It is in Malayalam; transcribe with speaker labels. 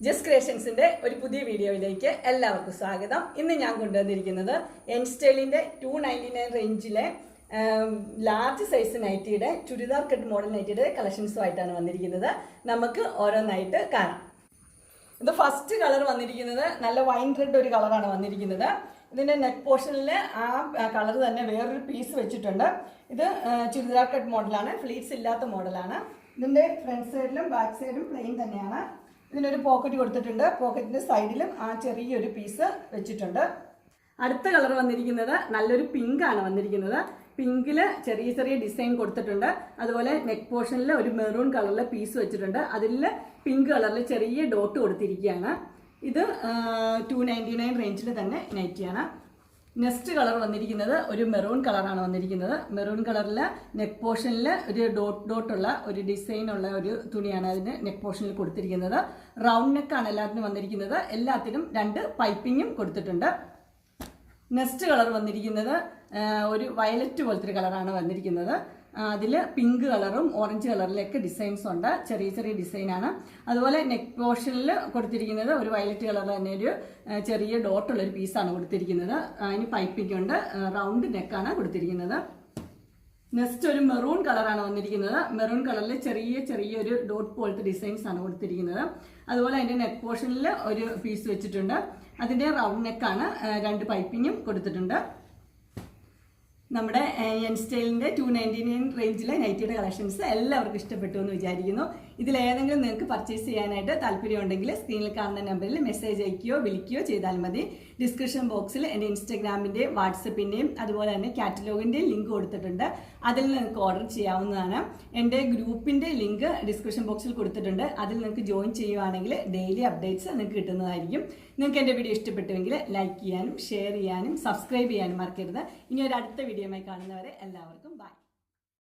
Speaker 1: ജസ്റ്റ് ക്രിയേഷൻസിന്റെ ഒരു പുതിയ വീഡിയോയിലേക്ക് എല്ലാവർക്കും സ്വാഗതം. ഇന്ന് ഞാൻ കൊണ്ടുവന്നിരിക്കുന്നത് എൻസ്റ്റൈലിന്റെ 299 റേഞ്ചിലെ ലാർജ് സൈസ് നൈറ്റിയുടെ ചുരിദാർ കട്ട് മോഡൽ നൈറ്റിയുടെ കളക്ഷൻസുമായിട്ടാണ് വന്നിരിക്കുന്നത്. നമുക്ക് ഓരോന്നായിട്ട് കാണാം. ഇത് ഫസ്റ്റ് കളർ വന്നിരിക്കുന്നത് നല്ല വൈൻ റെഡ് ഒരു കളറാണ് വന്നിരിക്കുന്നത്. ഇതിൻ്റെ നെക്ക് പോർഷനിൽ ആ കളർ തന്നെ വേറൊരു പീസ് വെച്ചിട്ടുണ്ട്. ഇത് ചുരിദാർ കട്ട് മോഡലാണ്, ഫ്ലീറ്റ്സ് ഇല്ലാത്ത മോഡലാണ്. ഇതിൻ്റെ ഫ്രണ്ട് സൈഡിലും ബാക്ക് സൈഡും പ്ലെയിൻ തന്നെയാണ്. ഇതിനൊരു പോക്കറ്റ് കൊടുത്തിട്ടുണ്ട്. പോക്കറ്റിൻ്റെ സൈഡിലും ആ ചെറിയൊരു പീസ് വെച്ചിട്ടുണ്ട്. അടുത്ത കളർ വന്നിരിക്കുന്നത് നല്ലൊരു പിങ്ക് ആണ് വന്നിരിക്കുന്നത്. പിങ്കിൽ ചെറിയ ചെറിയ ഡിസൈൻ കൊടുത്തിട്ടുണ്ട്. അതുപോലെ നെക്ക് പോർഷനിൽ ഒരു മെറൂൺ കളറിലെ പീസ് വെച്ചിട്ടുണ്ട്. അതിൽ പിങ്ക് കളറിൽ ചെറിയ ഡോട്ട് കൊടുത്തിരിക്കുകയാണ്. ഇത് 299 റേഞ്ചിൽ തന്നെ നൈറ്റിയാണ്. നെക്സ്റ്റ് കളർ വന്നിരിക്കുന്നത് ഒരു മെറൂൺ കളറാണ് വന്നിരിക്കുന്നത്. മെറൂൺ കളറിൽ നെക്ക് പോർഷനിൽ ഒരു ഡോട്ടുള്ള ഒരു ഡിസൈനുള്ള ഒരു തുണിയാണ് അതിന് നെക്ക് പോർഷനിൽ കൊടുത്തിരിക്കുന്നത്. റൗണ്ട് നെക്കാണ് എല്ലാത്തിനും വന്നിരിക്കുന്നത്. എല്ലാത്തിനും 2 പൈപ്പിങ്ങും കൊടുത്തിട്ടുണ്ട്. നെക്സ്റ്റ് കളർ വന്നിരിക്കുന്നത് ഒരു വയലറ്റ് പോലത്തെ കളറാണ് വന്നിരിക്കുന്നത്. അതിൽ പിങ്ക് കളറും ഓറഞ്ച് കളറിലൊക്കെ ഡിസൈൻസ് ഉണ്ട്. ചെറിയ ചെറിയ ഡിസൈനാണ്. അതുപോലെ നെക്ക് പോർഷനിൽ കൊടുത്തിരിക്കുന്നത് ഒരു വയലറ്റ് കളറിൽ തന്നെ ഒരു ചെറിയ ഡോട്ടുള്ളൊരു പീസാണ് കൊടുത്തിരിക്കുന്നത്. അതിന് പൈപ്പിംഗ് ഉണ്ട്. റൗണ്ട് നെക്കാണ് കൊടുത്തിരിക്കുന്നത്. നെക്സ്റ്റ് ഒരു മെറൂൺ കളറാണ് വന്നിരിക്കുന്നത്. മെറൂൺ കളറിൽ ചെറിയൊരു ഡോട്ട് പോലത്തെ ഡിസൈൻസ് ആണ് കൊടുത്തിരിക്കുന്നത്. അതുപോലെ അതിൻ്റെ നെക്ക് പോർഷനിൽ ഒരു പീസ് വെച്ചിട്ടുണ്ട്. അതിൻ്റെ റൗണ്ട് നെക്കാണ്. 2 പൈപ്പിങ്ങും കൊടുത്തിട്ടുണ്ട്. നമ്മുടെ എൻസ്റ്റൈലിൻ്റെ 299 റേഞ്ചിലെ നൈറ്റിയുടെ കളക്ഷൻസ് എല്ലാവർക്കും ഇഷ്ടപ്പെട്ടു എന്ന് വിചാരിക്കുന്നു. ഇതിലേതെങ്കിലും നിങ്ങൾക്ക് പർച്ചേസ് ചെയ്യാനായിട്ട് താല്പര്യമുണ്ടെങ്കിൽ സ്ക്രീനിൽ കാണുന്ന നമ്പറിൽ മെസ്സേജ് അയക്കുകയോ വിളിക്കുകയോ ചെയ്താൽ മതി. ഡിസ്ക്രിപ്ഷൻ ബോക്സിൽ എൻ്റെ ഇൻസ്റ്റഗ്രാമിൻ്റെയും വാട്സപ്പിൻ്റെയും അതുപോലെ തന്നെ കാറ്റലോഗിൻ്റെയും ലിങ്ക് കൊടുത്തിട്ടുണ്ട്. അതിൽ നിങ്ങൾക്ക് ഓർഡർ ചെയ്യാവുന്നതാണ്. എൻ്റെ ഗ്രൂപ്പിൻ്റെ ലിങ്ക് ഡിസ്ക്രിപ്ഷൻ ബോക്സിൽ കൊടുത്തിട്ടുണ്ട്. അതിൽ നിങ്ങൾക്ക് ജോയിൻ ചെയ്യുവാണെങ്കിൽ ഡെയിലി അപ്ഡേറ്റ്സ് നിങ്ങൾക്ക് കിട്ടുന്നതായിരിക്കും. നിങ്ങൾക്ക് എൻ്റെ വീഡിയോ ഇഷ്ടപ്പെട്ടുവെങ്കിൽ ലൈക്ക് ചെയ്യാനും ഷെയർ ചെയ്യാനും സബ്സ്ക്രൈബ് ചെയ്യാനും മറക്കരുത്. ഇനി ഒരു അടുത്ത വീഡിയോയുമായി കാണുന്നവരെ എല്ലാവർക്കും ബൈ.